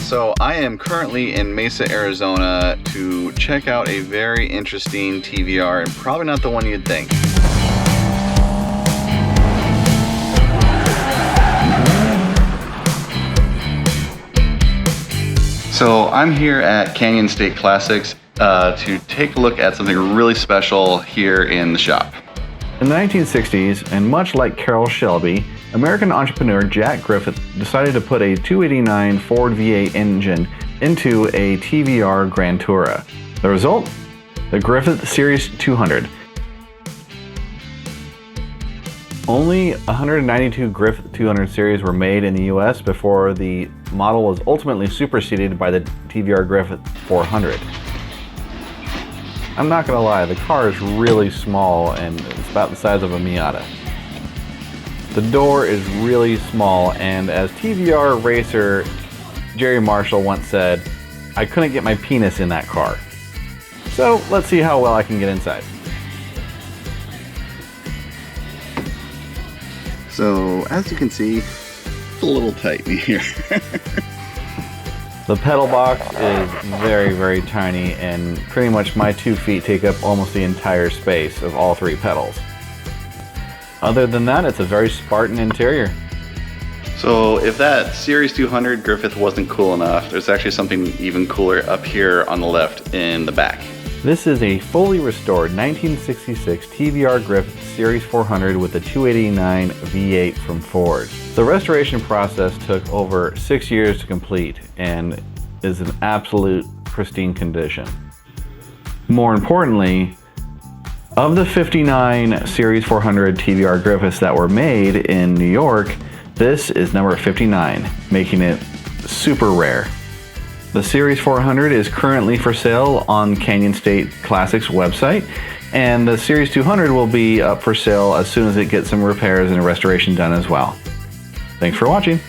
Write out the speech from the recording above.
So I am currently in Mesa, Arizona to check out a very interesting TVR, and probably not the one you'd think. So I'm here at Canyon State Classics to take a look at something really special here in the shop. In the 1960s, and much like Carroll Shelby, American entrepreneur Jack Griffith decided to put a 289 Ford V8 engine into a TVR Grand Tourer. The result? The Griffith Series 200. Only 192 Griffith 200 series were made in the US before the model was ultimately superseded by the TVR Griffith 400. I'm not gonna lie, the car is really small and it's about the size of a Miata. The door is really small, and as TVR racer Jerry Marshall once said, I couldn't get my penis in that car. So let's see how well I can get inside. So as you can see, it's a little tight in here. The pedal box is very, very tiny, and pretty much my 2 feet take up almost the entire space of all 3 pedals. Other than that, it's a very Spartan interior. So if that Series 200 Griffith wasn't cool enough, there's actually something even cooler up here on the left in the back. This is a fully restored 1966 TVR Griffith Series 400 with a 289 V8 from Ford. The restoration process took over 6 years to complete and is in absolute pristine condition. More importantly, of the 59 Series 400 TVR Griffiths that were made in New York, this is number 59, making it super rare. The Series 400 is currently for sale on Canyon State Classics website, and the Series 200 will be up for sale as soon as it gets some repairs and restoration done as well. Thanks for watching.